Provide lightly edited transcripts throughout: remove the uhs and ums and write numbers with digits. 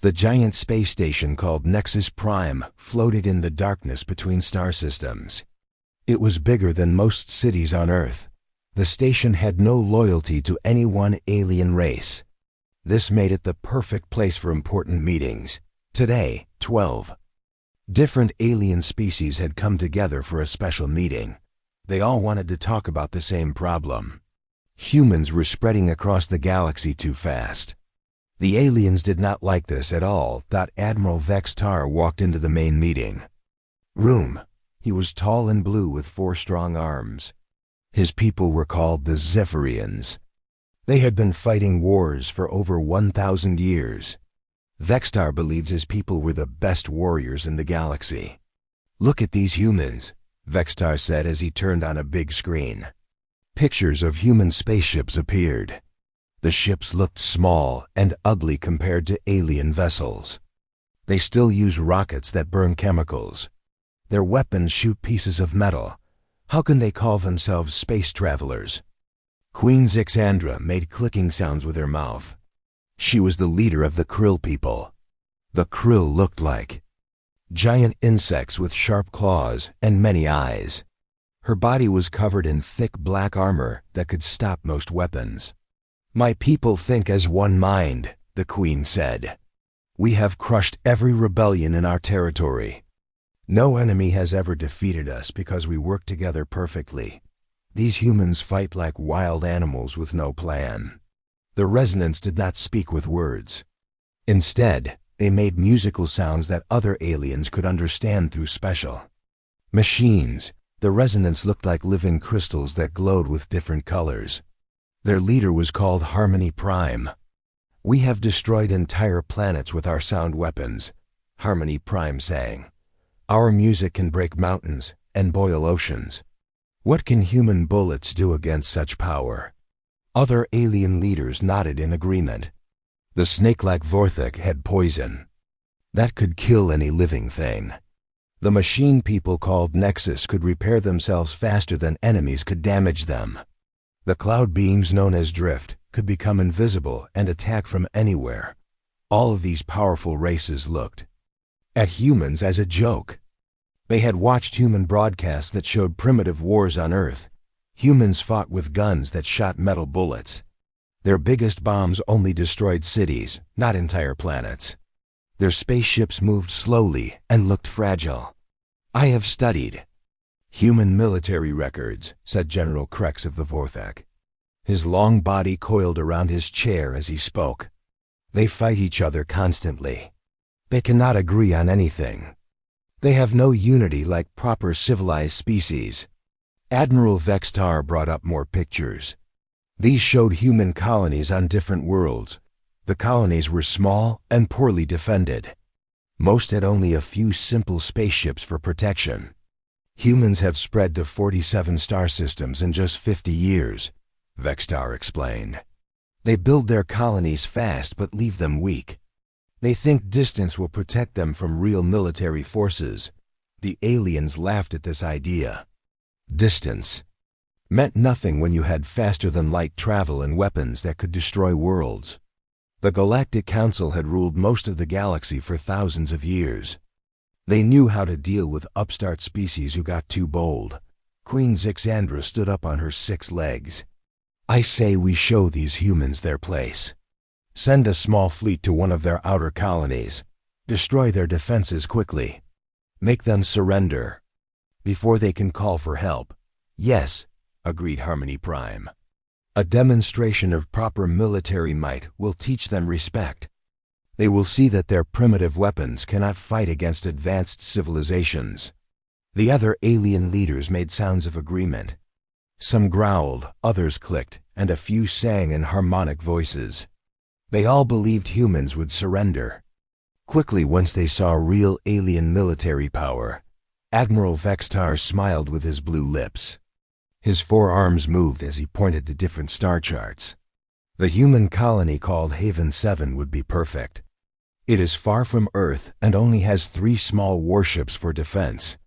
The giant space station called Nexus Prime floated in the darkness between star systems. It was bigger than most cities on Earth. The station had no loyalty to any one alien race. This made it the perfect place for important meetings. Today, 12 different alien species had come together for a special meeting. They all wanted to talk about the same problem. Humans were spreading across the galaxy too fast. The aliens did not like this at all. Admiral Vextar walked into the main meeting room. He was tall and blue with 4 strong arms. His people were called the Zephyrians. They had been fighting wars for over 1,000 years. Vextar believed his people were the best warriors in the galaxy. "Look at these humans," Vextar said as he turned on a big screen. Pictures of human spaceships appeared. The ships looked small and ugly compared to alien vessels. They still use rockets that burn chemicals. Their weapons shoot pieces of metal. How can they call themselves space travelers? Queen Zixandra made clicking sounds with her mouth. She was the leader of the Krill people. The Krill looked like giant insects with sharp claws and many eyes. Her body was covered in thick black armor that could stop most weapons. "My people think as one mind," the queen said. "We have crushed every rebellion in our territory. No enemy has ever defeated us because we work together perfectly. These humans fight like wild animals with no plan." The resonance did not speak with words. Instead, they made musical sounds that other aliens could understand through special machines. The resonance looked like living crystals that glowed with different colors. Their leader was called Harmony Prime. "We have destroyed entire planets with our sound weapons," Harmony Prime sang. "Our music can break mountains and boil oceans. What can human bullets do against such power?" Other alien leaders nodded in agreement. The snake-like Vorthok had poison that could kill any living thing. The machine people called Nexus could repair themselves faster than enemies could damage them. The cloud beings known as Drift could become invisible and attack from anywhere. All of these powerful races looked at humans as a joke. They had watched human broadcasts that showed primitive wars on Earth. Humans fought with guns that shot metal bullets. Their biggest bombs only destroyed cities, not entire planets. Their spaceships moved slowly and looked fragile. "I have studied human military records," said General Krex of the Vorthok. His long body coiled around his chair as he spoke. "They fight each other constantly. They cannot agree on anything. They have no unity like proper civilized species." Admiral Vextar brought up more pictures. These showed human colonies on different worlds. The colonies were small and poorly defended. Most had only a few simple spaceships for protection. "Humans have spread to 47 star systems in just 50 years, Vextar explained. "They build their colonies fast but leave them weak. They think distance will protect them from real military forces." The aliens laughed at this idea. Distance meant nothing when you had faster-than-light travel and weapons that could destroy worlds. The Galactic Council had ruled most of the galaxy for thousands of years. They knew how to deal with upstart species who got too bold. Queen Zixandra stood up on her 6 legs. "I say we show these humans their place. Send a small fleet to one of their outer colonies. Destroy their defenses quickly. Make them surrender before they can call for help." "Yes," agreed Harmony Prime. "A demonstration of proper military might will teach them respect. They will see that their primitive weapons cannot fight against advanced civilizations." The other alien leaders made sounds of agreement. Some growled, others clicked, and a few sang in harmonic voices. They all believed humans would surrender quickly once they saw real alien military power. Admiral Vextar smiled with his blue lips. His 4 arms moved as he pointed to different star charts. The human colony called Haven 7 would be perfect. It is far from Earth and only has 3 small warships for defense.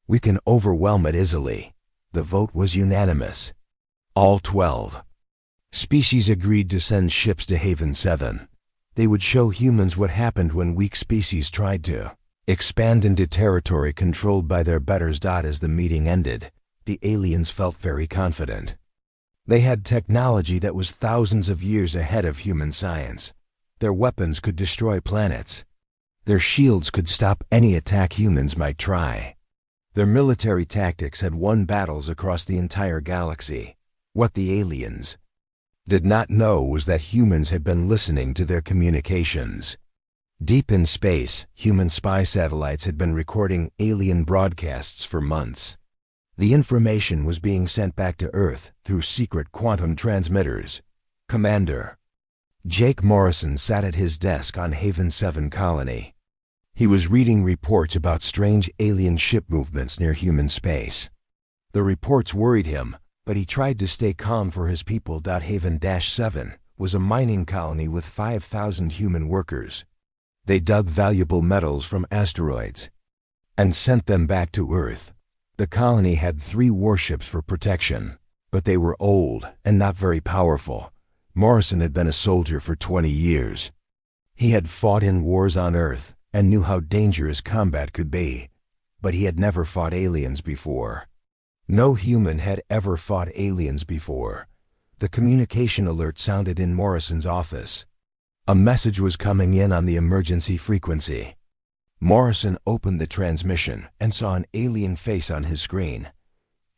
We can overwhelm it easily. The vote was unanimous. All 12 species agreed to send ships to Haven 7. They would show humans what happened when weak species tried to expand into territory controlled by their betters. As the meeting ended, the aliens felt very confident. They had technology that was thousands of years ahead of human science. Their weapons could destroy planets. Their shields could stop any attack humans might try. Their military tactics had won battles across the entire galaxy. What the aliens did not know was that humans had been listening to their communications. Deep in space, human spy satellites had been recording alien broadcasts for months. The information was being sent back to Earth through secret quantum transmitters. Commander Jake Morrison sat at his desk on Haven 7 colony. He was reading reports about strange alien ship movements near human space. The reports worried him, but he tried to stay calm for his people. Haven-7 was a mining colony with 5,000 human workers. They dug valuable metals from asteroids and sent them back to Earth. The colony had 3 warships for protection, but they were old and not very powerful. Morrison had been a soldier for 20 years. He had fought in wars on Earth and knew how dangerous combat could be, but he had never fought aliens before. No human had ever fought aliens before. The communication alert sounded in Morrison's office. A message was coming in on the emergency frequency. Morrison opened the transmission and saw an alien face on his screen.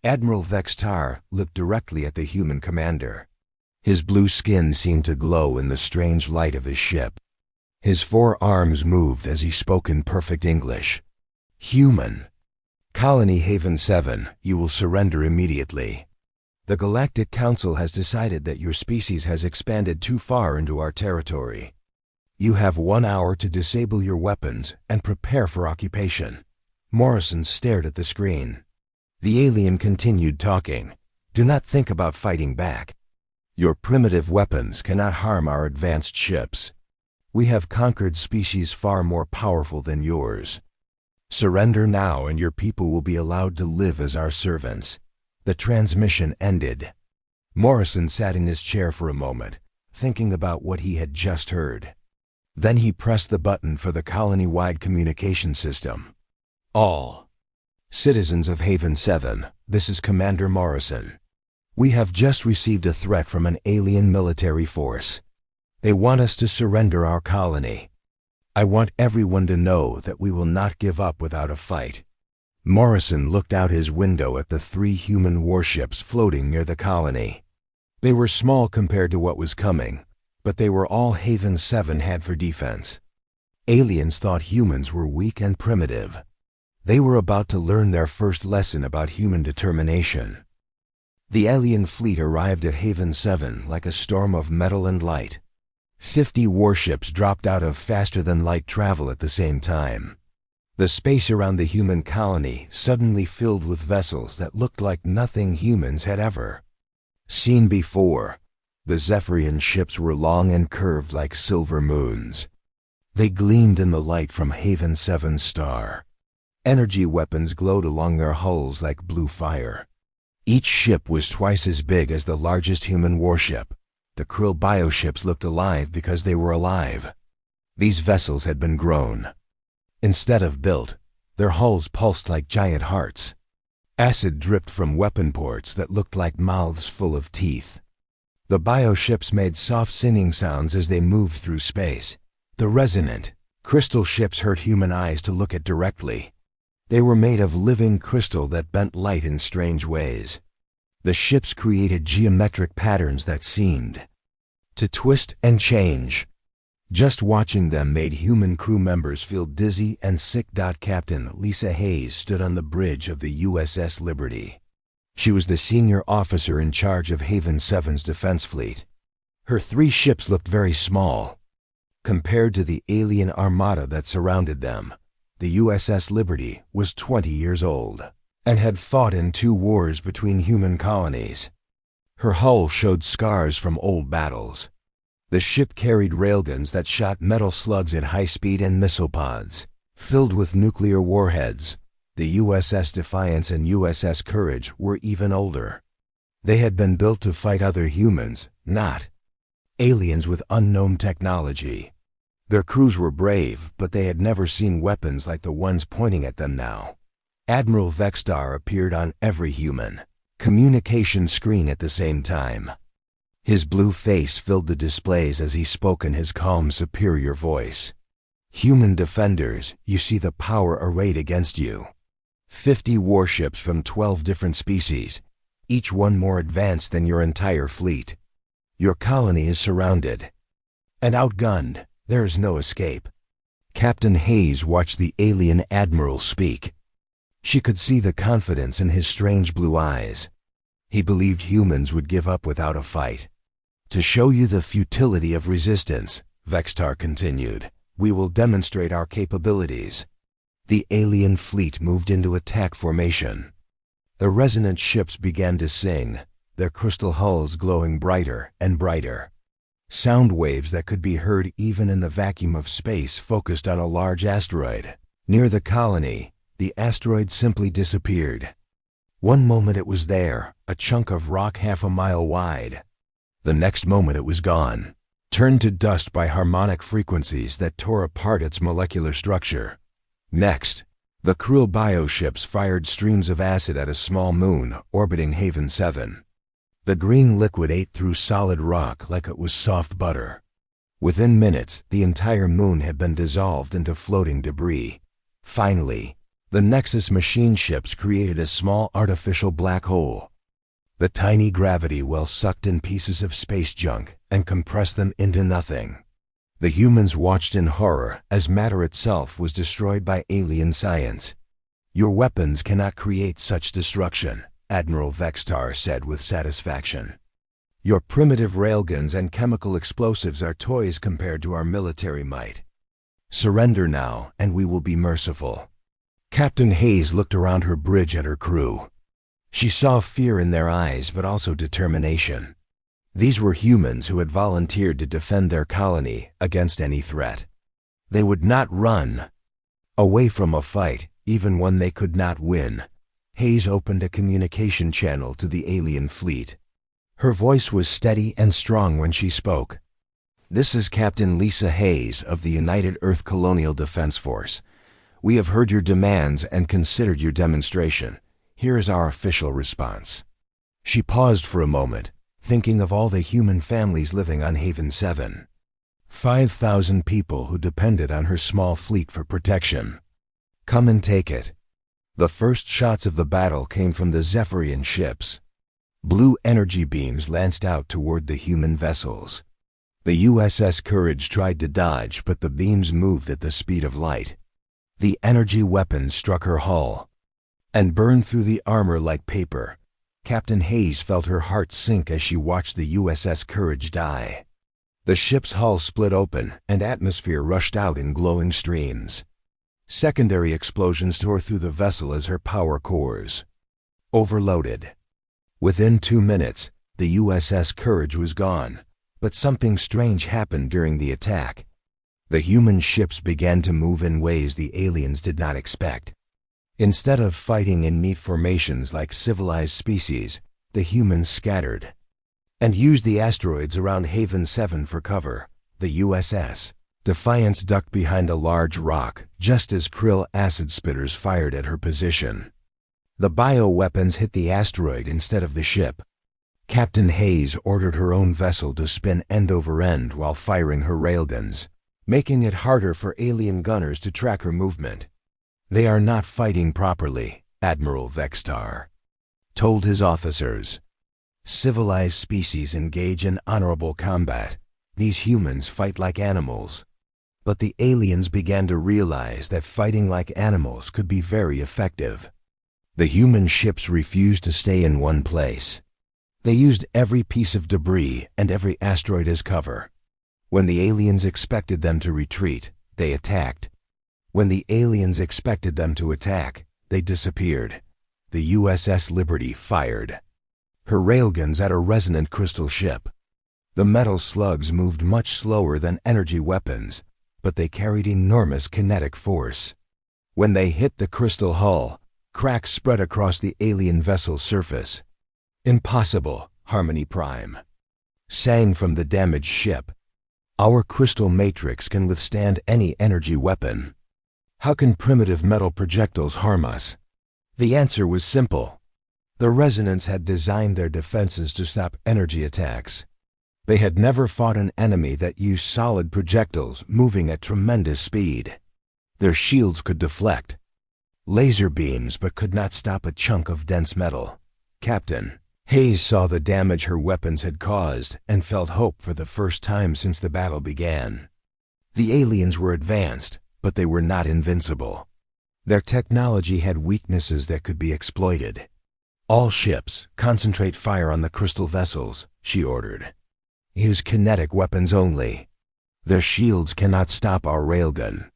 Admiral Vextar looked directly at the human commander. His blue skin seemed to glow in the strange light of his ship. His 4 arms moved as he spoke in perfect English. Human. Colony Haven 7, you will surrender immediately. The Galactic Council has decided that your species has expanded too far into our territory. You have 1 hour to disable your weapons and prepare for occupation. Morrison stared at the screen. The alien continued talking. Do not think about fighting back. Your primitive weapons cannot harm our advanced ships. We have conquered species far more powerful than yours. Surrender now and your people will be allowed to live as our servants. The transmission ended. Morrison sat in his chair for a moment, thinking about what he had just heard. Then he pressed the button for the colony-wide communication system. All citizens of Haven 7, this is Commander Morrison. We have just received a threat from an alien military force. They want us to surrender our colony. I want everyone to know that we will not give up without a fight. Morrison looked out his window at the 3 human warships floating near the colony. They were small compared to what was coming, but they were all Haven 7 had for defense. Aliens thought humans were weak and primitive. They were about to learn their first lesson about human determination. The alien fleet arrived at Haven 7 like a storm of metal and light. 50 warships dropped out of faster-than-light travel at the same time. The space around the human colony suddenly filled with vessels that looked like nothing humans had ever seen before. The Zephyrian ships were long and curved like silver moons. They gleamed in the light from Haven 7's star. Energy weapons glowed along their hulls like blue fire. Each ship was twice as big as the largest human warship. The krill bioships looked alive because they were alive. These vessels had been grown. Instead of built, their hulls pulsed like giant hearts. Acid dripped from weapon ports that looked like mouths full of teeth. The bioships made soft singing sounds as they moved through space. The resonant, crystal ships hurt human eyes to look at directly. They were made of living crystal that bent light in strange ways. The ships created geometric patterns that seemed to twist and change. Just watching them made human crew members feel dizzy and sick. Captain Lisa Hayes stood on the bridge of the USS Liberty. She was the senior officer in charge of Haven 7's defense fleet. Her 3 ships looked very small. Compared to the alien armada that surrounded them, the USS Liberty was 20 years old and had fought in 2 wars between human colonies. Her hull showed scars from old battles. The ship carried railguns that shot metal slugs at high speed and missile pods, filled with nuclear warheads. The USS Defiance and USS Courage were even older. They had been built to fight other humans, not aliens with unknown technology. Their crews were brave, but they had never seen weapons like the ones pointing at them now. Admiral Vextar appeared on every human communication screen at the same time. His blue face filled the displays as he spoke in his calm, superior voice. Human defenders, you see the power arrayed against you. 50 warships from 12 different species, each one more advanced than your entire fleet. Your colony is surrounded and outgunned. There is no escape. Captain Hayes watched the alien admiral speak. She could see the confidence in his strange blue eyes. He believed humans would give up without a fight. To show you the futility of resistance, Vextar continued, we will demonstrate our capabilities. The alien fleet moved into attack formation. The resonant ships began to sing, their crystal hulls glowing brighter and brighter. Sound waves that could be heard even in the vacuum of space focused on a large asteroid. Near the colony, the asteroid simply disappeared. One moment it was there, a chunk of rock half a mile wide. The next moment it was gone, turned to dust by harmonic frequencies that tore apart its molecular structure. Next, the cruel bioships fired streams of acid at a small moon orbiting Haven 7. The green liquid ate through solid rock like it was soft butter. Within minutes, the entire moon had been dissolved into floating debris. Finally, the Nexus machine ships created a small artificial black hole. The tiny gravity well sucked in pieces of space junk and compressed them into nothing. The humans watched in horror as matter itself was destroyed by alien science. Your weapons cannot create such destruction, Admiral Vextar said with satisfaction. Your primitive railguns and chemical explosives are toys compared to our military might. Surrender now, and we will be merciful. Captain Hayes looked around her bridge at her crew. She saw fear in their eyes, but also determination. These were humans who had volunteered to defend their colony against any threat. They would not run away from a fight, even when they could not win. Hayes opened a communication channel to the alien fleet. Her voice was steady and strong when she spoke. This is Captain Lisa Hayes of the United Earth Colonial Defense Force. We have heard your demands and considered your demonstration. Here is our official response. She paused for a moment, thinking of all the human families living on Haven 7. 5,000 people who depended on her small fleet for protection. Come and take it. The first shots of the battle came from the Zephyrian ships. Blue energy beams lanced out toward the human vessels. The USS Courage tried to dodge, but the beams moved at the speed of light. The energy weapons struck her hull and burned through the armor like paper. Captain Hayes felt her heart sink as she watched the USS Courage die. The ship's hull split open and atmosphere rushed out in glowing streams. Secondary explosions tore through the vessel as her power cores overloaded. Within 2 minutes, the USS Courage was gone, but something strange happened during the attack. The human ships began to move in ways the aliens did not expect. Instead of fighting in neat formations like civilized species, the humans scattered and used the asteroids around Haven 7 for cover. The USS Defiance ducked behind a large rock just as krill acid spitters fired at her position. The bioweapons hit the asteroid instead of the ship. Captain Hayes ordered her own vessel to spin end over end while firing her railguns, making it harder for alien gunners to track her movement. They are not fighting properly, Admiral Vextar told his officers. Civilized species engage in honorable combat. These humans fight like animals. But the aliens began to realize that fighting like animals could be very effective. The human ships refused to stay in one place. They used every piece of debris and every asteroid as cover. When the aliens expected them to retreat, they attacked. When the aliens expected them to attack, they disappeared. The USS Liberty fired her railguns at a resonant crystal ship. The metal slugs moved much slower than energy weapons, but they carried enormous kinetic force. When they hit the crystal hull, cracks spread across the alien vessel's surface. Impossible, Harmony Prime sang from the damaged ship. Our crystal matrix can withstand any energy weapon. How can primitive metal projectiles harm us? The answer was simple. The Resonance had designed their defenses to stop energy attacks. They had never fought an enemy that used solid projectiles moving at tremendous speed. Their shields could deflect laser beams but could not stop a chunk of dense metal. Captain Hayes saw the damage her weapons had caused and felt hope for the first time since the battle began. The aliens were advanced, but they were not invincible. Their technology had weaknesses that could be exploited. All ships, concentrate fire on the crystal vessels, she ordered. Use kinetic weapons only. Their shields cannot stop our railgun.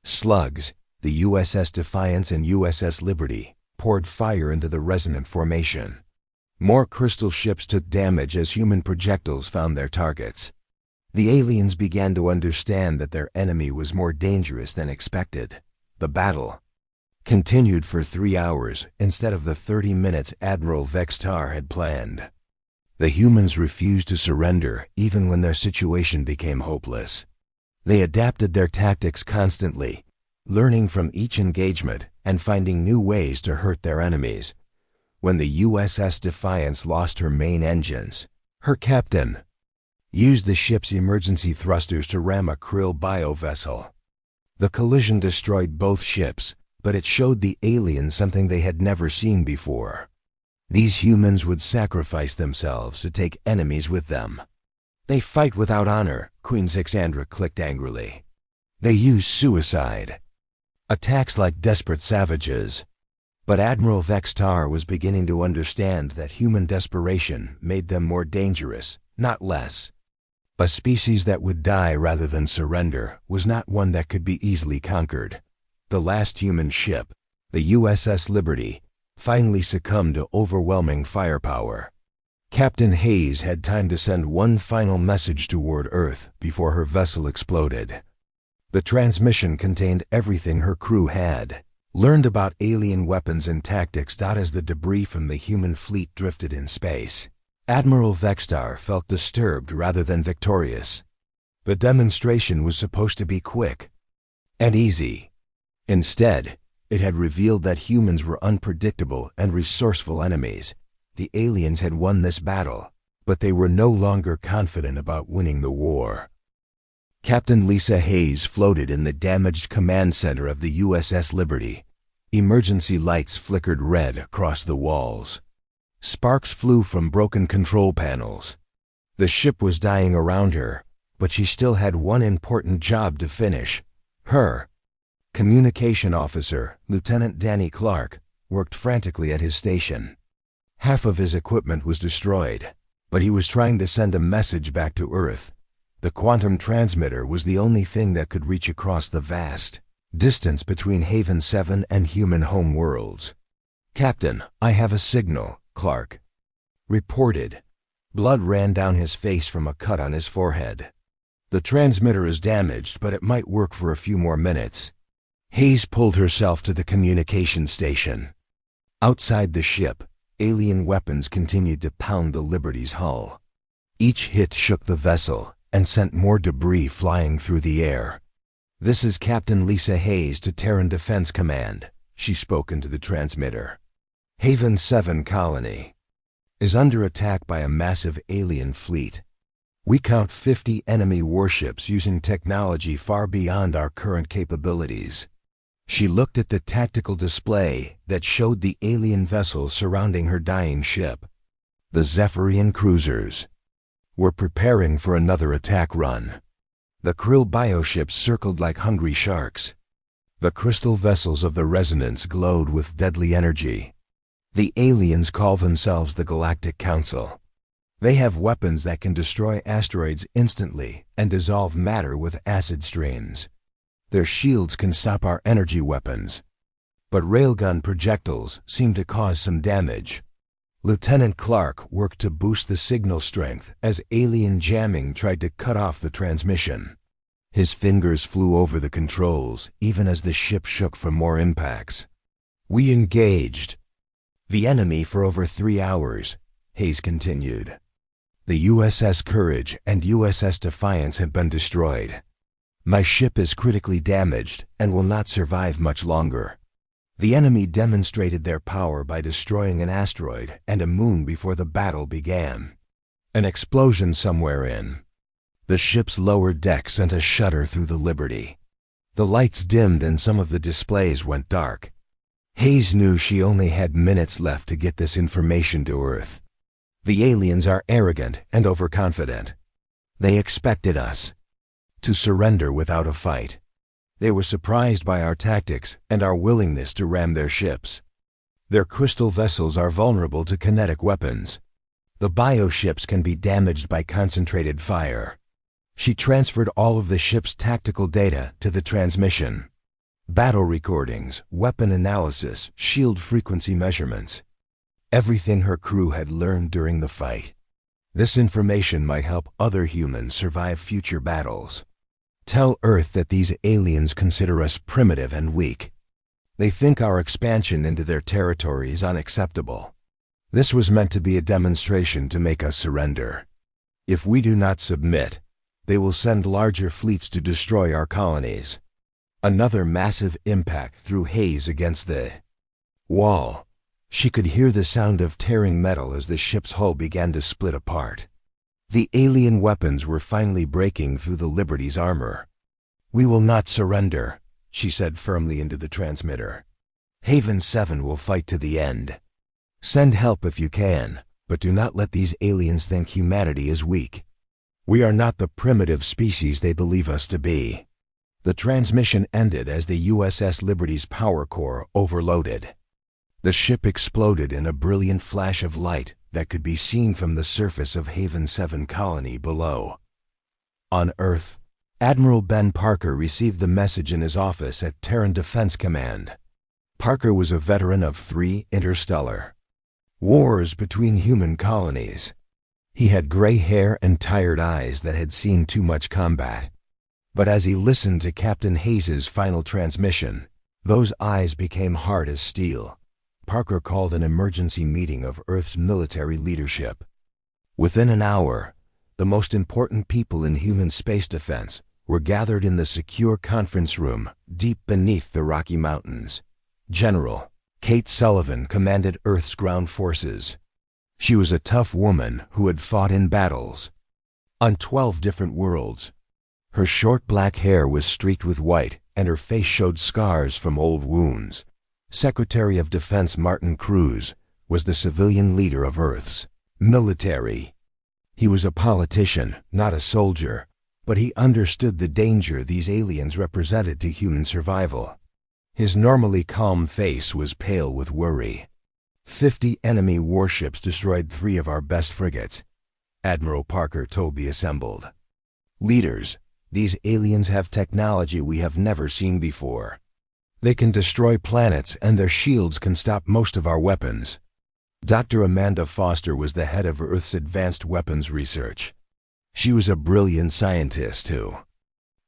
Slugs, the USS Defiance and USS Liberty, poured fire into the resonant formation. More crystal ships took damage as human projectiles found their targets. The aliens began to understand that their enemy was more dangerous than expected. The battle continued for 3 hours instead of the 30 minutes Admiral Vextar had planned. The humans refused to surrender even when their situation became hopeless. They adapted their tactics constantly, learning from each engagement and finding new ways to hurt their enemies. When the USS Defiance lost her main engines, her captain used the ship's emergency thrusters to ram a krill bio vessel. The collision destroyed both ships, but it showed the aliens something they had never seen before. These humans would sacrifice themselves to take enemies with them. They fight without honor, Queen Zixandra clicked angrily. They use suicide. Attacks like desperate savages. But Admiral Vextar was beginning to understand that human desperation made them more dangerous, not less. A species that would die rather than surrender was not one that could be easily conquered. The last human ship, the USS Liberty, finally succumbed to overwhelming firepower. Captain Hayes had time to send one final message toward Earth before her vessel exploded. The transmission contained everything her crew had learned about alien weapons and tactics. As the debris from the human fleet drifted in space, Admiral Vextar felt disturbed rather than victorious. The demonstration was supposed to be quick and easy. Instead, it had revealed that humans were unpredictable and resourceful enemies. The aliens had won this battle, but they were no longer confident about winning the war. Captain Lisa Hayes floated in the damaged command center of the USS Liberty. Emergency lights flickered red across the walls. Sparks flew from broken control panels. The ship was dying around her, but she still had one important job to finish. Her communication officer, Lieutenant Danny Clark, worked frantically at his station. Half of his equipment was destroyed, but he was trying to send a message back to Earth. The quantum transmitter was the only thing that could reach across the vast distance between Haven 7 and human home worlds. "Captain, I have a signal," Clark reported. Blood ran down his face from a cut on his forehead. "The transmitter is damaged, but it might work for a few more minutes." Hayes pulled herself to the communication station. Outside the ship, alien weapons continued to pound the Liberty's hull. Each hit shook the vessel and sent more debris flying through the air. "This is Captain Lisa Hayes to Terran Defense Command," she spoke into the transmitter. "Haven 7 colony is under attack by a massive alien fleet. We count 50 enemy warships using technology far beyond our current capabilities." She looked at the tactical display that showed the alien vessels surrounding her dying ship. The Zephyrian cruisers were preparing for another attack run. The krill bioships circled like hungry sharks. The crystal vessels of the Resonance glowed with deadly energy. The aliens call themselves the Galactic Council. They have weapons that can destroy asteroids instantly and dissolve matter with acid streams. Their shields can stop our energy weapons, but railgun projectiles seem to cause some damage. Lieutenant Clark worked to boost the signal strength as alien jamming tried to cut off the transmission. His fingers flew over the controls even as the ship shook from more impacts. "We engaged the enemy for over 3 hours," Hayes continued. The USS Courage and USS Defiance have been destroyed. My ship is critically damaged and will not survive much longer. The enemy demonstrated their power by destroying an asteroid and a moon before the battle began. An explosion somewhere in the ship's lower deck sent a shudder through the Liberty. The lights dimmed and some of the displays went dark. Hayes knew she only had minutes left to get this information to Earth. The aliens are arrogant and overconfident. They expected us to surrender without a fight. They were surprised by our tactics and our willingness to ram their ships. Their crystal vessels are vulnerable to kinetic weapons. The bioships can be damaged by concentrated fire. She transferred all of the ship's tactical data to the transmission. Battle recordings, weapon analysis, shield frequency measurements. Everything her crew had learned during the fight. This information might help other humans survive future battles. Tell Earth that these aliens consider us primitive and weak. They think our expansion into their territory is unacceptable. This was meant to be a demonstration to make us surrender. If we do not submit, they will send larger fleets to destroy our colonies. Another massive impact threw Hayes against the wall. She could hear the sound of tearing metal as the ship's hull began to split apart. The alien weapons were finally breaking through the Liberty's armor. "We will not surrender," she said firmly into the transmitter. "Haven 7 will fight to the end. Send help if you can, but do not let these aliens think humanity is weak. We are not the primitive species they believe us to be." The transmission ended as the USS Liberty's power core overloaded. The ship exploded in a brilliant flash of light that could be seen from the surface of Haven 7 colony below. On Earth, Admiral Ben Parker received the message in his office at Terran Defense Command. Parker was a veteran of 3 interstellar wars between human colonies. He had gray hair and tired eyes that had seen too much combat. But as he listened to Captain Hayes's final transmission, those eyes became hard as steel. Parker called an emergency meeting of Earth's military leadership. Within an hour, the most important people in human space defense were gathered in the secure conference room deep beneath the Rocky Mountains. General Kate Sullivan commanded Earth's ground forces. She was a tough woman who had fought in battles on 12 different worlds. Her short black hair was streaked with white, and her face showed scars from old wounds. Secretary of Defense Martin Cruz was the civilian leader of Earth's military. He was a politician, not a soldier, but he understood the danger these aliens represented to human survival. His normally calm face was pale with worry. 50 enemy warships destroyed 3 of our best frigates, Admiral Parker told the assembled leaders. These aliens have technology we have never seen before. They can destroy planets and their shields can stop most of our weapons. Dr. Amanda Foster was the head of Earth's advanced weapons research. She was a brilliant scientist who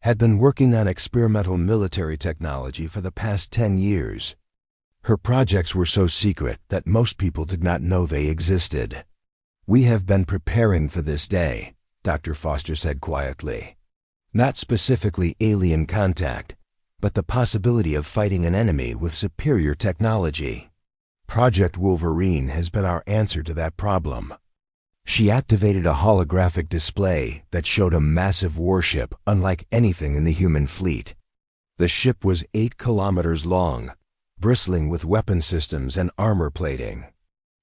had been working on experimental military technology for the past 10 years. Her projects were so secret that most people did not know they existed. "We have been preparing for this day," Dr. Foster said quietly. "Not specifically alien contact, but the possibility of fighting an enemy with superior technology. Project Wolverine has been our answer to that problem." She activated a holographic display that showed a massive warship unlike anything in the human fleet. The ship was 8 kilometers long, bristling with weapon systems and armor plating.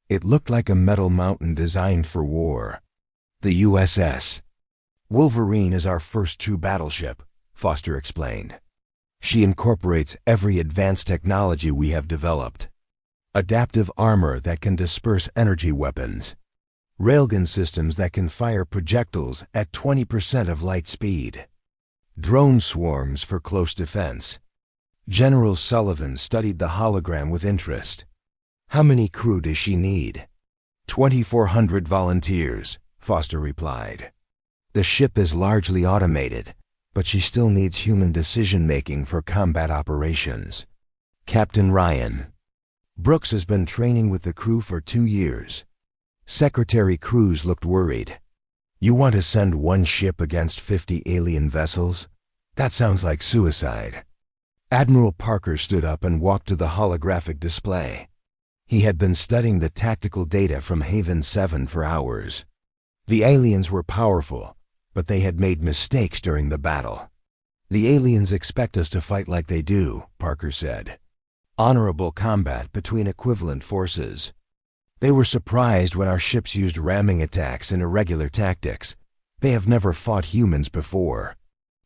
It looked like a metal mountain designed for war. "The USS Wolverine is our first true battleship," Foster explained. "She incorporates every advanced technology we have developed. Adaptive armor that can disperse energy weapons. Railgun systems that can fire projectiles at 20% of light speed. Drone swarms for close defense." General Sullivan studied the hologram with interest. "How many crew does she need?" 2,400 volunteers, Foster replied. "The ship is largely automated, but she still needs human decision-making for combat operations." Captain Ryan Brooks has been training with the crew for 2 years. Secretary Cruz looked worried. You want to send one ship against 50 alien vessels? That sounds like suicide. Admiral Parker stood up and walked to the holographic display. He had been studying the tactical data from Haven 7 for hours. The aliens were powerful, but they had made mistakes during the battle. The aliens expect us to fight like they do, Parker said. Honorable combat between equivalent forces. They were surprised when our ships used ramming attacks and irregular tactics. They have never fought humans before.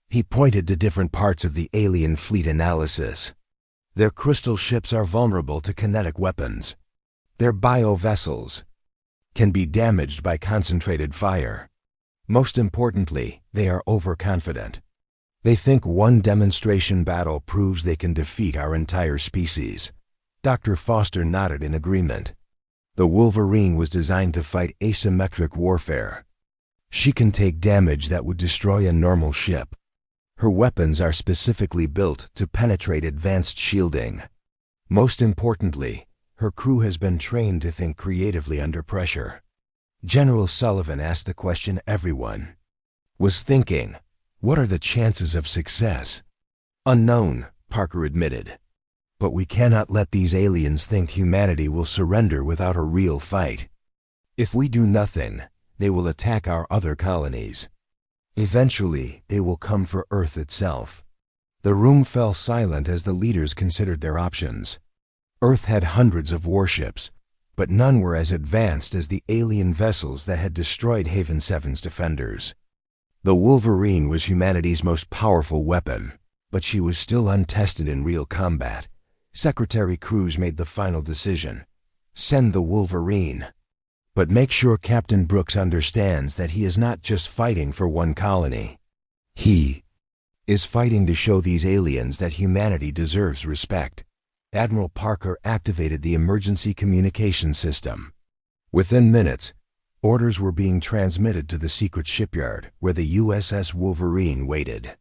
He pointed to different parts of the alien fleet analysis. Their crystal ships are vulnerable to kinetic weapons. Their bio-vessels can be damaged by concentrated fire. Most importantly, they are overconfident. They think one demonstration battle proves they can defeat our entire species. Dr. Foster nodded in agreement. The Wolverine was designed to fight asymmetric warfare. She can take damage that would destroy a normal ship. Her weapons are specifically built to penetrate advanced shielding. Most importantly, her crew has been trained to think creatively under pressure. General Sullivan asked the question everyone was thinking. What are the chances of success? Unknown, Parker admitted. But we cannot let these aliens think humanity will surrender without a real fight. If we do nothing, they will attack our other colonies. Eventually, they will come for Earth itself. The room fell silent as the leaders considered their options. Earth had hundreds of warships, but none were as advanced as the alien vessels that had destroyed Haven 7's defenders. The Wolverine was humanity's most powerful weapon, but she was still untested in real combat. Secretary Cruz made the final decision. Send the Wolverine. But make sure Captain Brooks understands that he is not just fighting for one colony. He is fighting to show these aliens that humanity deserves respect. Admiral Parker activated the emergency communication system. Within minutes, orders were being transmitted to the secret shipyard where the USS Wolverine waited.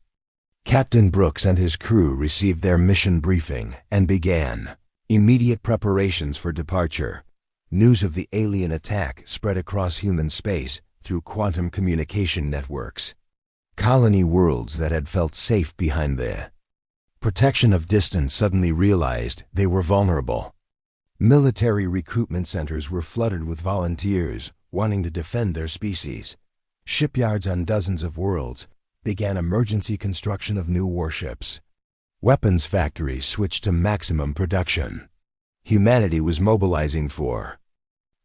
Captain Brooks and his crew received their mission briefing and began immediate preparations for departure. News of the alien attack spread across human space through quantum communication networks. Colony worlds that had felt safe behind the protection of distance suddenly realized they were vulnerable. Military recruitment centers were flooded with volunteers wanting to defend their species. Shipyards on dozens of worlds began emergency construction of new warships. Weapons factories switched to maximum production. Humanity was mobilizing for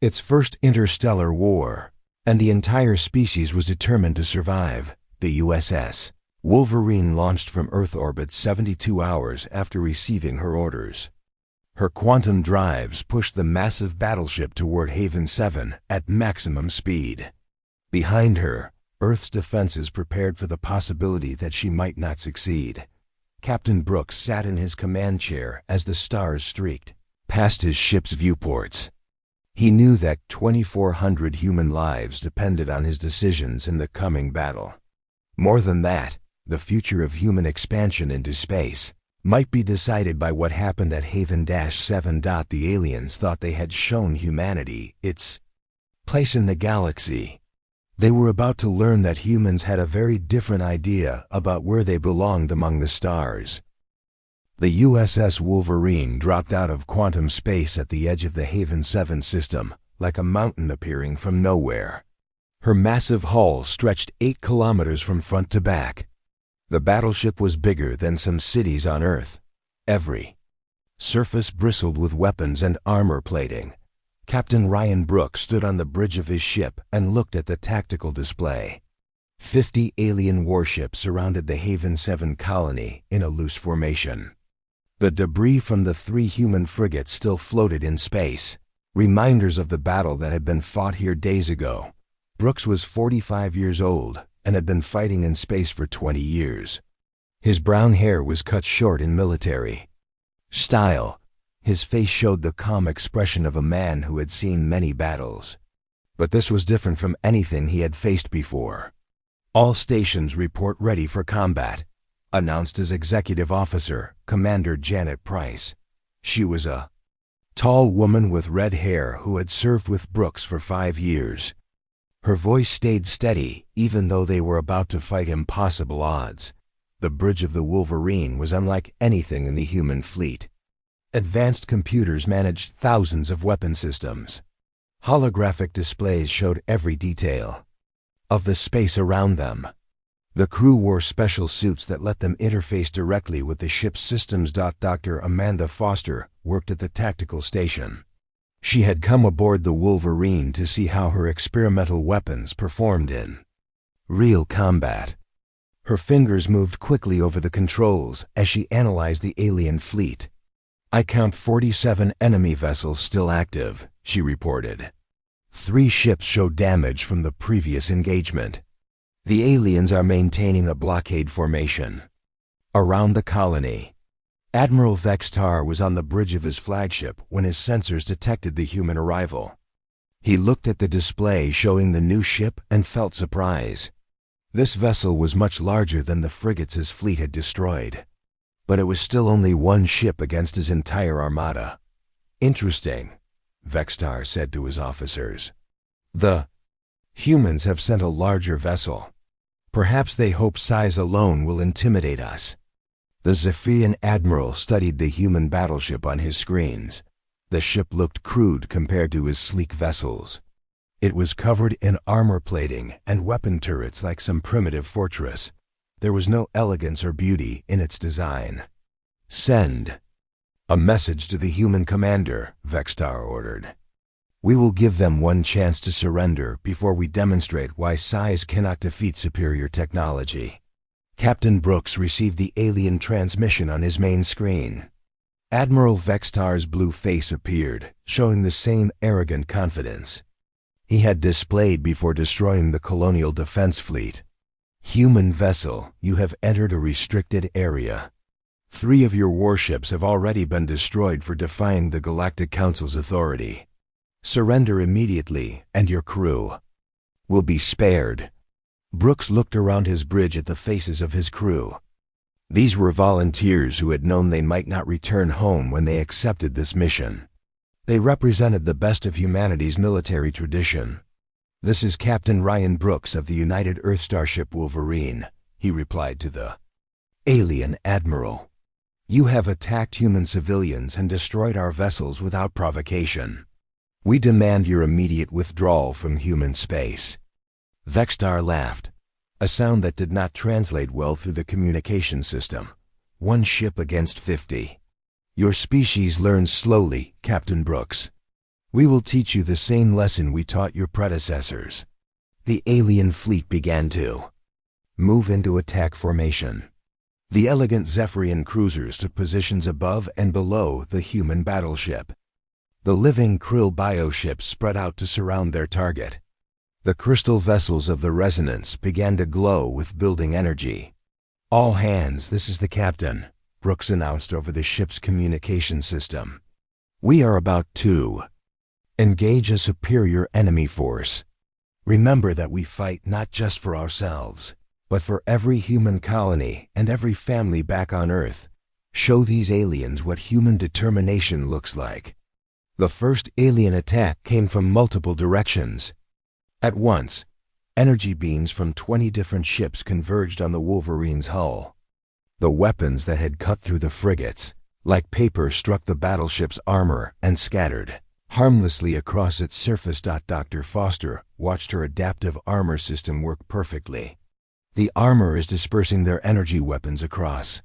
its first interstellar war, and the entire species was determined to survive. The USS Wolverine launched from Earth orbit 72 hours after receiving her orders. Her quantum drives pushed the massive battleship toward Haven 7 at maximum speed. Behind her, Earth's defenses prepared for the possibility that she might not succeed. Captain Brooks sat in his command chair as the stars streaked past his ship's viewports. He knew that 2,400 human lives depended on his decisions in the coming battle. More than that, the future of human expansion into space might be decided by what happened at Haven-7. The aliens thought they had shown humanity its place in the galaxy. They were about to learn that humans had a very different idea about where they belonged among the stars. The USS Wolverine dropped out of quantum space at the edge of the Haven 7 system, like a mountain appearing from nowhere. Her massive hull stretched 8 kilometers from front to back. The battleship was bigger than some cities on Earth. Every surface bristled with weapons and armor plating. Captain Ryan Brooks stood on the bridge of his ship and looked at the tactical display. 50 alien warships surrounded the Haven 7 colony in a loose formation. The debris from the 3 human frigates still floated in space, reminders of the battle that had been fought here days ago. Brooks was 45 years old and had been fighting in space for 20 years. His brown hair was cut short in military style. His face showed the calm expression of a man who had seen many battles. But this was different from anything he had faced before. "All stations report ready for combat," announced his executive officer, Commander Janet Price. She was a tall woman with red hair who had served with Brooks for 5 years. Her voice stayed steady, even though they were about to fight impossible odds. The bridge of the Wolverine was unlike anything in the human fleet. Advanced computers managed thousands of weapon systems. Holographic displays showed every detail of the space around them. The crew wore special suits that let them interface directly with the ship's systems. Dr. Amanda Foster worked at the tactical station. She had come aboard the Wolverine to see how her experimental weapons performed in real combat. Her fingers moved quickly over the controls as she analyzed the alien fleet. "I count 47 enemy vessels still active," she reported. 3 ships show damage from the previous engagement. The aliens are maintaining a blockade formation around the colony. Admiral Vextar was on the bridge of his flagship when his sensors detected the human arrival. He looked at the display showing the new ship and felt surprise. This vessel was much larger than the frigates his fleet had destroyed, but it was still only one ship against his entire armada. "Interesting," Vextar said to his officers. "The humans have sent a larger vessel. Perhaps they hope size alone will intimidate us." The Zephian admiral studied the human battleship on his screens. The ship looked crude compared to his sleek vessels. It was covered in armor plating and weapon turrets like some primitive fortress. There was no elegance or beauty in its design. "Send a message to the human commander," Vextar ordered. "We will give them one chance to surrender before we demonstrate why size cannot defeat superior technology." Captain Brooks received the alien transmission on his main screen. Admiral Vextar's blue face appeared, showing the same arrogant confidence he had displayed before destroying the colonial defense fleet. "Human vessel, you have entered a restricted area. 3 of your warships have already been destroyed for defying the Galactic Council's authority. Surrender immediately, and your crew will be spared." Brooks looked around his bridge at the faces of his crew. These were volunteers who had known they might not return home when they accepted this mission. They represented the best of humanity's military tradition. "This is Captain Ryan Brooks of the United Earth Starship Wolverine," he replied to the alien admiral. "You have attacked human civilians and destroyed our vessels without provocation. We demand your immediate withdrawal from human space." Vextar laughed, a sound that did not translate well through the communication system. "1 ship against 50. Your species learns slowly, Captain Brooks. We will teach you the same lesson we taught your predecessors." The alien fleet began to move into attack formation. The elegant Zephyrian cruisers took positions above and below the human battleship. The living krill bioships spread out to surround their target. The crystal vessels of the resonance began to glow with building energy. "All hands, this is the captain," Brooks announced over the ship's communication system. "We are about to engage a superior enemy force. Remember that we fight not just for ourselves, but for every human colony and every family back on Earth. Show these aliens what human determination looks like." The first alien attack came from multiple directions. At once, energy beams from 20 different ships converged on the Wolverine's hull. The weapons that had cut through the frigates, like paper, struck the battleship's armor and scattered harmlessly across its surface. Dr. Foster watched her adaptive armor system work perfectly. "The armor is dispersing their energy weapons across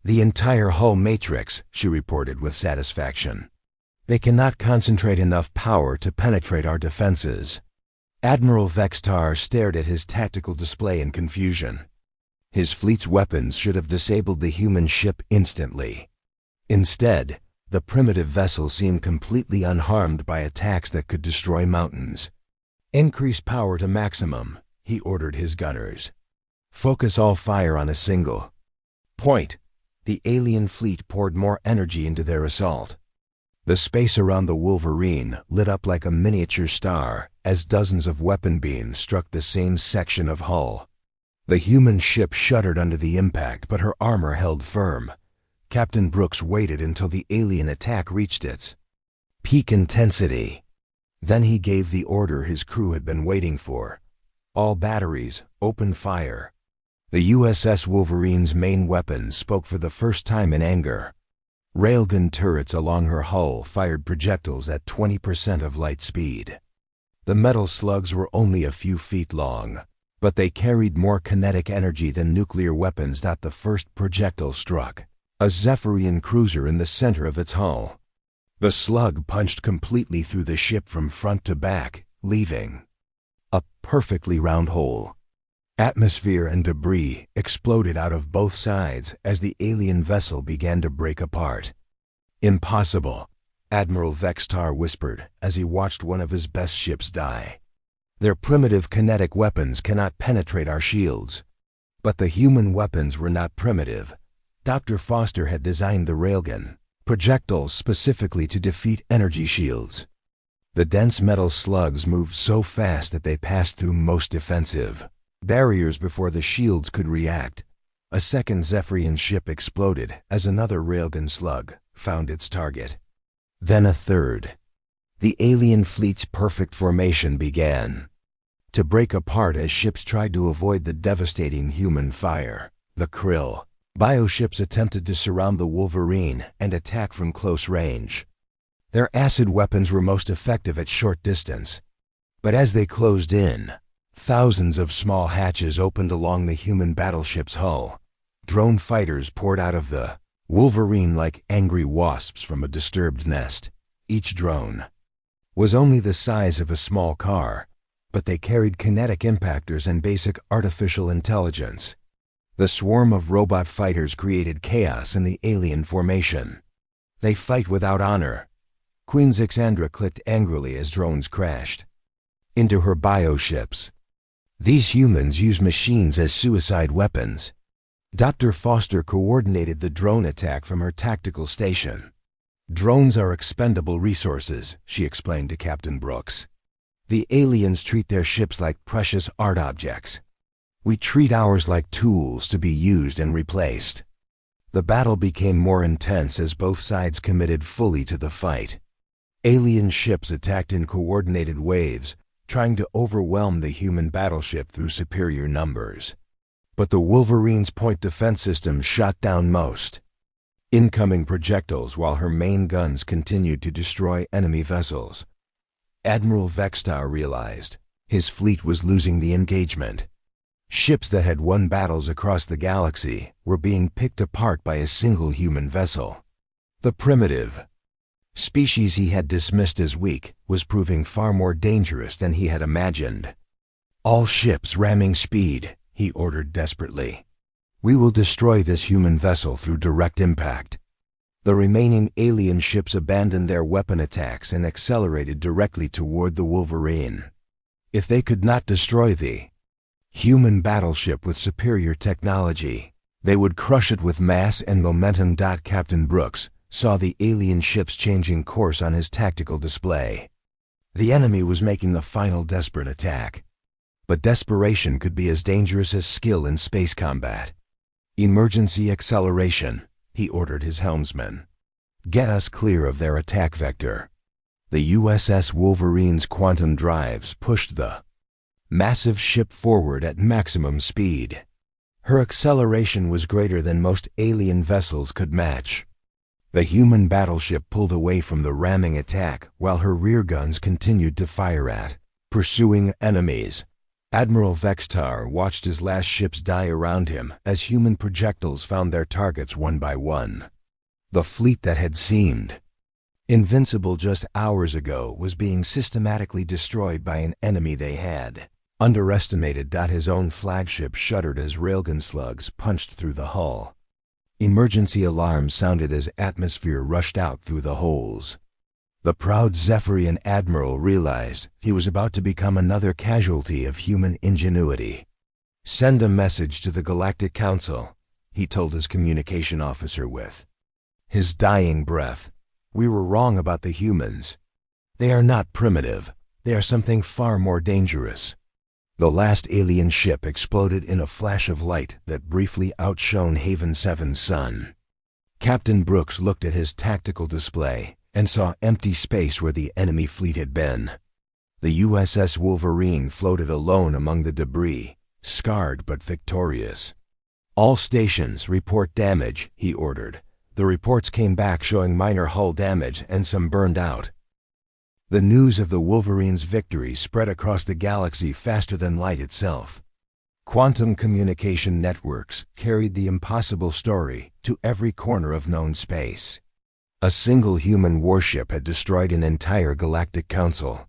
the entire hull matrix," she reported with satisfaction. "They cannot concentrate enough power to penetrate our defenses." Admiral Vextar stared at his tactical display in confusion. His fleet's weapons should have disabled the human ship instantly. Instead, the primitive vessel seemed completely unharmed by attacks that could destroy mountains. "Increase power to maximum," he ordered his gunners. "Focus all fire on a single point." The alien fleet poured more energy into their assault. The space around the Wolverine lit up like a miniature star as dozens of weapon beams struck the same section of hull. The human ship shuddered under the impact, but her armor held firm. Captain Brooks waited until the alien attack reached its peak intensity. Then he gave the order his crew had been waiting for. All batteries, open fire. The USS Wolverine's main weapon spoke for the first time in anger. Railgun turrets along her hull fired projectiles at 20% of light speed. The metal slugs were only a few feet long, but they carried more kinetic energy than nuclear weapons. The first projectile struck a Zephyrian cruiser in the center of its hull. The slug punched completely through the ship from front to back, leaving a perfectly round hole. Atmosphere and debris exploded out of both sides as the alien vessel began to break apart. "Impossible," Admiral Vextar whispered as he watched one of his best ships die. "Their primitive kinetic weapons cannot penetrate our shields." But the human weapons were not primitive. Dr. Foster had designed the railgun projectiles specifically to defeat energy shields. The dense metal slugs moved so fast that they passed through most defensive barriers before the shields could react. A second Zephyrian ship exploded as another railgun slug found its target. Then a third. The alien fleet's perfect formation began to break apart as ships tried to avoid the devastating human fire. The Krill bioships attempted to surround the Wolverine and attack from close range. Their acid weapons were most effective at short distance. But as they closed in, thousands of small hatches opened along the human battleship's hull. Drone fighters poured out of the Wolverine like angry wasps from a disturbed nest. Each drone was only the size of a small car, but they carried kinetic impactors and basic artificial intelligence. The swarm of robot fighters created chaos in the alien formation. "They fight without honor." Queen Zixandra clicked angrily as drones crashed into her bioships. "These humans use machines as suicide weapons." Dr. Foster coordinated the drone attack from her tactical station. "Drones are expendable resources," she explained to Captain Brooks. "The aliens treat their ships like precious art objects. We treat ours like tools to be used and replaced." The battle became more intense as both sides committed fully to the fight. Alien ships attacked in coordinated waves, trying to overwhelm the human battleship through superior numbers. But the Wolverine's point defense system shot down most incoming projectiles while her main guns continued to destroy enemy vessels. Admiral Vextar realized his fleet was losing the engagement. Ships that had won battles across the galaxy were being picked apart by a single human vessel. The primitive species he had dismissed as weak was proving far more dangerous than he had imagined. "All ships ramming speed," he ordered desperately. "We will destroy this human vessel through direct impact." The remaining alien ships abandoned their weapon attacks and accelerated directly toward the Wolverine. If they could not destroy the human battleship with superior technology, they would crush it with mass and momentum. Captain Brooks saw the alien ships changing course on his tactical display. The enemy was making the final desperate attack. But desperation could be as dangerous as skill in space combat. "Emergency acceleration," he ordered his helmsman. "Get us clear of their attack vector." The USS Wolverine's quantum drives pushed the massive ship forward at maximum speed. Her acceleration was greater than most alien vessels could match. The human battleship pulled away from the ramming attack while her rear guns continued to fire at pursuing enemies. Admiral Vextar watched his last ships die around him as human projectiles found their targets one by one. The fleet that had seemed invincible just hours ago was being systematically destroyed by an enemy they had underestimated. His own flagship shuddered as railgun slugs punched through the hull. Emergency alarms sounded as atmosphere rushed out through the holes. The proud Zephyrian admiral realized he was about to become another casualty of human ingenuity. "Send a message to the Galactic Council," he told his communication officer with his dying breath. "We were wrong about the humans. They are not primitive. They are something far more dangerous." The last alien ship exploded in a flash of light that briefly outshone Haven 7's sun. Captain Brooks looked at his tactical display and saw empty space where the enemy fleet had been. The USS Wolverine floated alone among the debris, scarred but victorious. "All stations report damage," he ordered. The reports came back showing minor hull damage and some burned out. The news of the Wolverine's victory spread across the galaxy faster than light itself. Quantum communication networks carried the impossible story to every corner of known space. A single human warship had destroyed an entire galactic council.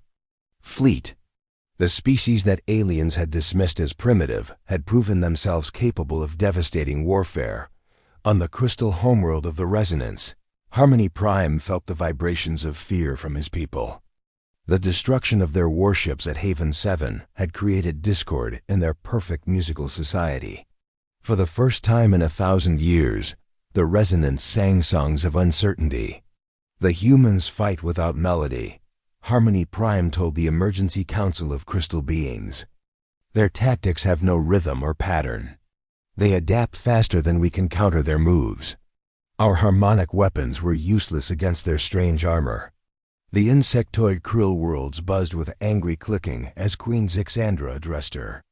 Fleet, the species that aliens had dismissed as primitive, had proven themselves capable of devastating warfare. On the crystal homeworld of the Resonance, Harmony Prime felt the vibrations of fear from his people. The destruction of their warships at Haven 7 had created discord in their perfect musical society. For the first time in 1,000 years, the Resonance sang songs of uncertainty. The humans fight without melody, Harmony Prime told the Emergency Council of Crystal Beings. Their tactics have no rhythm or pattern. They adapt faster than we can counter their moves. Our harmonic weapons were useless against their strange armor. The insectoid krill worlds buzzed with angry clicking as Queen Zixandra addressed her.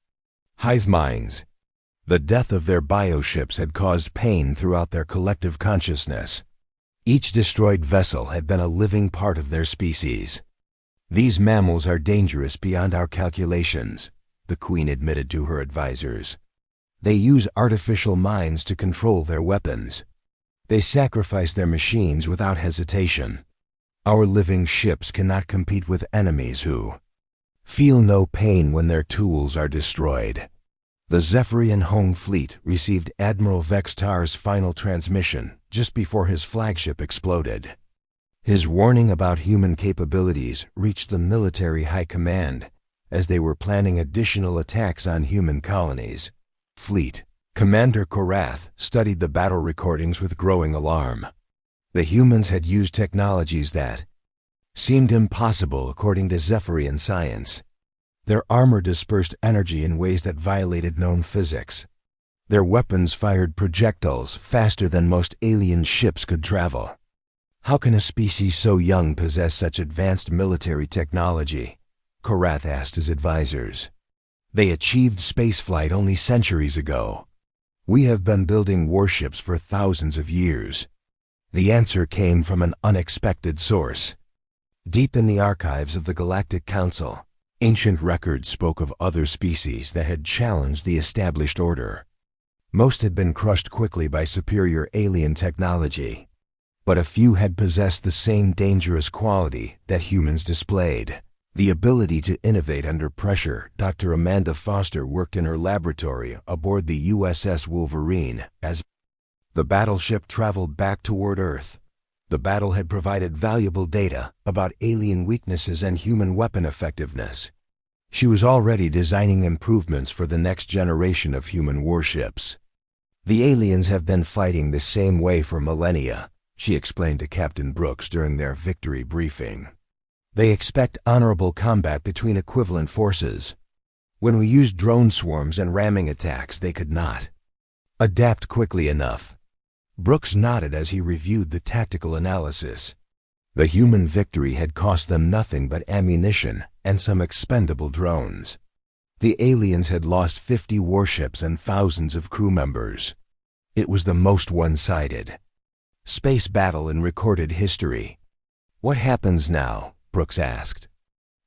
Hive minds. The death of their bioships had caused pain throughout their collective consciousness. Each destroyed vessel had been a living part of their species. "These mammals are dangerous beyond our calculations," the Queen admitted to her advisors. "They use artificial minds to control their weapons. They sacrifice their machines without hesitation. Our living ships cannot compete with enemies who feel no pain when their tools are destroyed." The Zephyrian Home Fleet received Admiral Vextar's final transmission just before his flagship exploded. His warning about human capabilities reached the military high command as they were planning additional attacks on human colonies. Fleet Commander Korath studied the battle recordings with growing alarm. The humans had used technologies that seemed impossible according to Zephyrian science. Their armor dispersed energy in ways that violated known physics. Their weapons fired projectiles faster than most alien ships could travel. "How can a species so young possess such advanced military technology?" Korath asked his advisors. "They achieved spaceflight only centuries ago. We have been building warships for thousands of years." The answer came from an unexpected source. Deep in the archives of the Galactic Council, ancient records spoke of other species that had challenged the established order. Most had been crushed quickly by superior alien technology, but a few had possessed the same dangerous quality that humans displayed: the ability to innovate under pressure. Dr. Amanda Foster worked in her laboratory aboard the USS Wolverine as the battleship traveled back toward Earth. The battle had provided valuable data about alien weaknesses and human weapon effectiveness. She was already designing improvements for the next generation of human warships. "The aliens have been fighting the same way for millennia," she explained to Captain Brooks during their victory briefing. "They expect honorable combat between equivalent forces. When we used drone swarms and ramming attacks, they could not adapt quickly enough." Brooks nodded as he reviewed the tactical analysis. The human victory had cost them nothing but ammunition and some expendable drones. The aliens had lost 50 warships and thousands of crew members. It was the most one-sided space battle in recorded history. "What happens now?" Brooks asked.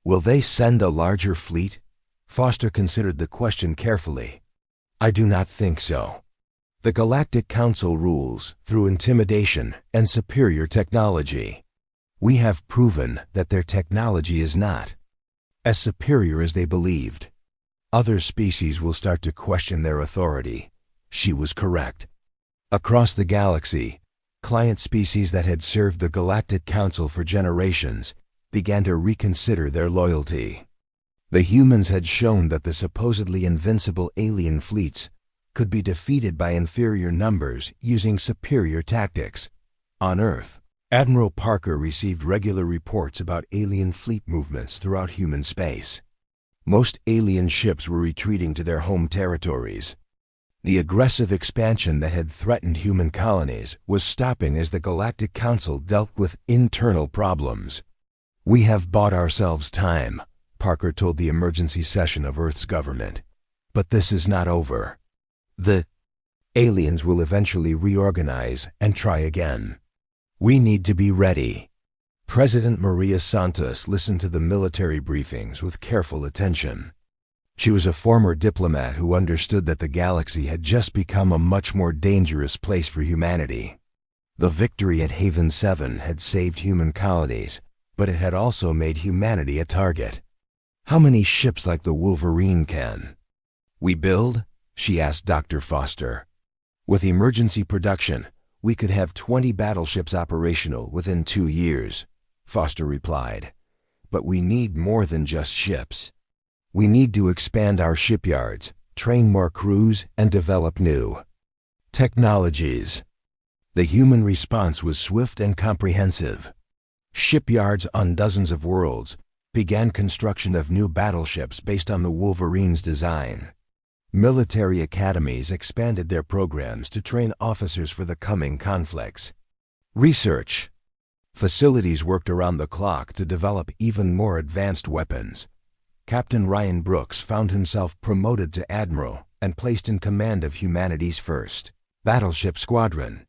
"Will they send a larger fleet?" Foster considered the question carefully. "I do not think so. The Galactic Council rules through intimidation and superior technology. We have proven that their technology is not as superior as they believed. Other species will start to question their authority." She was correct. Across the galaxy, client species that had served the Galactic Council for generations began to reconsider their loyalty. The humans had shown that the supposedly invincible alien fleets could be defeated by inferior numbers using superior tactics. On Earth, Admiral Parker received regular reports about alien fleet movements throughout human space. Most alien ships were retreating to their home territories. The aggressive expansion that had threatened human colonies was stopping as the Galactic Council dealt with internal problems. "We have bought ourselves time," Parker told the emergency session of Earth's government. But this is not over. The aliens will eventually reorganize and try again. We need to be ready. President Maria Santos listened to the military briefings with careful attention. She was a former diplomat who understood that the galaxy had just become a much more dangerous place for humanity. The victory at Haven 7 had saved human colonies, but it had also made humanity a target. How many ships like the Wolverine can we build? She asked Dr. Foster. With emergency production, we could have 20 battleships operational within 2 years, Foster replied. But we need more than just ships. We need to expand our shipyards, train more crews, and develop new technologies. The human response was swift and comprehensive. Shipyards on dozens of worlds began construction of new battleships based on the Wolverine's design. Military academies expanded their programs to train officers for the coming conflicts. Research facilities worked around the clock to develop even more advanced weapons. Captain Ryan Brooks found himself promoted to admiral and placed in command of humanity's first battleship squadron.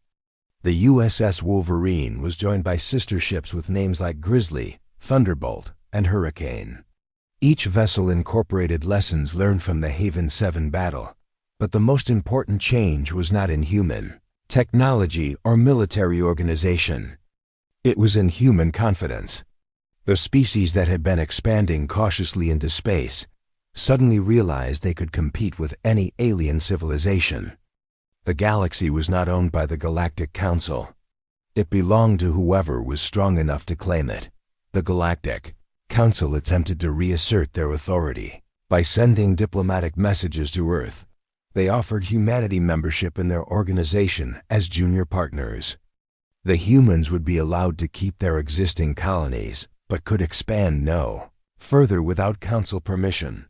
The USS Wolverine was joined by sister ships with names like Grizzly, Thunderbolt, and Hurricane. Each vessel incorporated lessons learned from the Haven 7 battle, but the most important change was not in human technology or military organization. It was in human confidence. The species that had been expanding cautiously into space suddenly realized they could compete with any alien civilization. The galaxy was not owned by the Galactic Council. It belonged to whoever was strong enough to claim it. The Galactic Council attempted to reassert their authority by sending diplomatic messages to Earth. They offered humanity membership in their organization as junior partners. The humans would be allowed to keep their existing colonies, but could expand no further without council permission.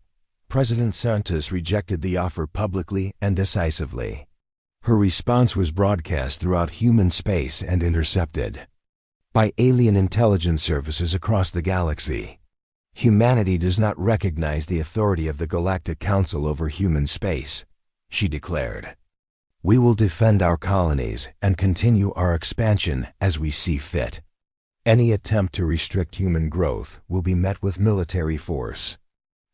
President Santos rejected the offer publicly and decisively. Her response was broadcast throughout human space and intercepted by alien intelligence services across the galaxy. Humanity does not recognize the authority of the Galactic Council over human space, she declared. We will defend our colonies and continue our expansion as we see fit. Any attempt to restrict human growth will be met with military force.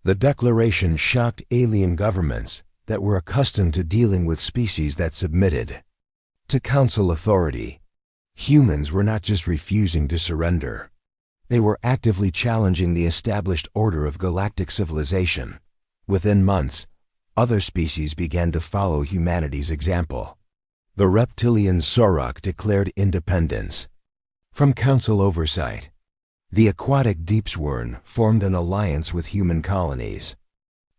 The declaration shocked alien governments that were accustomed to dealing with species that submitted to council authority. Humans were not just refusing to surrender. They were actively challenging the established order of galactic civilization. Within months, other species began to follow humanity's example. The reptilian Sorok declared independence from council oversight. The aquatic deepsworn formed an alliance with human colonies.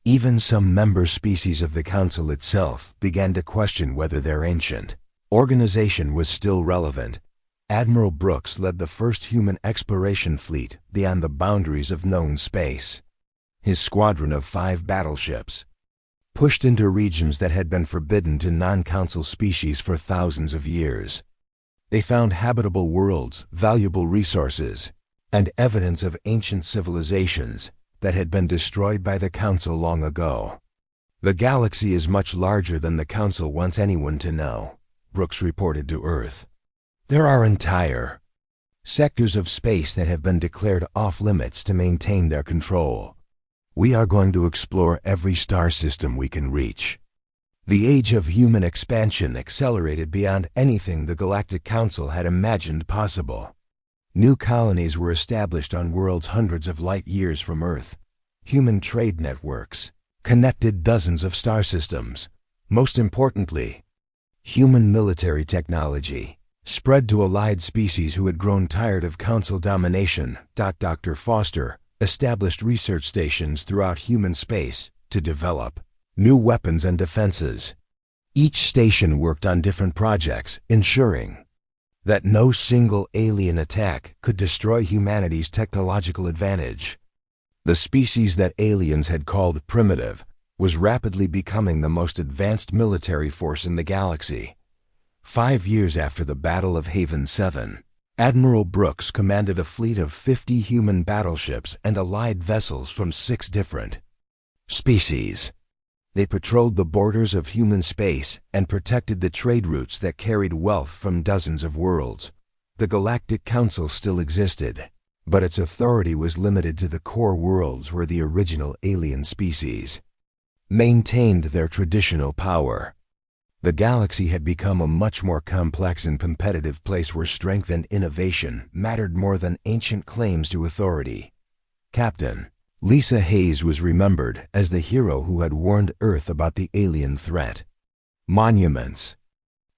Even some member species of the council itself began to question whether their ancient organization was still relevant. Admiral Brooks led the first human exploration fleet beyond the boundaries of known space. His squadron of 5 battleships pushed into regions that had been forbidden to non-council species for thousands of years. They found habitable worlds, valuable resources, and evidence of ancient civilizations that had been destroyed by the Council long ago. The galaxy is much larger than the Council wants anyone to know, Brooks reported to Earth. There are entire sectors of space that have been declared off-limits to maintain their control. We are going to explore every star system we can reach. The age of human expansion accelerated beyond anything the Galactic Council had imagined possible. New colonies were established on worlds hundreds of light years from Earth. Human trade networks connected dozens of star systems. Most importantly, human military technology spread to allied species who had grown tired of Council domination. Dr. Foster established research stations throughout human space to develop new weapons and defenses. Each station worked on different projects, ensuring that no single alien attack could destroy humanity's technological advantage. The species that aliens had called primitive was rapidly becoming the most advanced military force in the galaxy. 5 years after the Battle of Haven 7, Admiral Brooks commanded a fleet of 50 human battleships and allied vessels from 6 different species. They patrolled the borders of human space and protected the trade routes that carried wealth from dozens of worlds. The Galactic Council still existed, but its authority was limited to the core worlds where the original alien species maintained their traditional power. The galaxy had become a much more complex and competitive place where strength and innovation mattered more than ancient claims to authority. Captain Lisa Hayes was remembered as the hero who had warned Earth about the alien threat. Monuments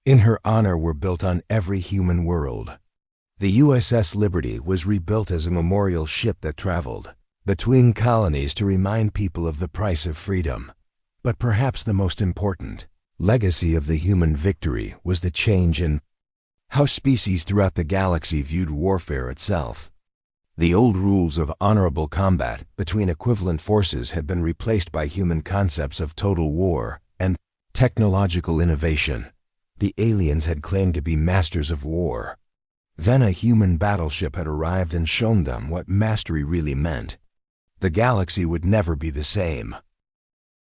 in her honor were built on every human world. The USS Liberty was rebuilt as a memorial ship that traveled between colonies to remind people of the price of freedom. But perhaps the most important legacy of the human victory was the change in how species throughout the galaxy viewed warfare itself. The old rules of honorable combat between equivalent forces had been replaced by human concepts of total war and technological innovation. The aliens had claimed to be masters of war. Then a human battleship had arrived and shown them what mastery really meant. The galaxy would never be the same.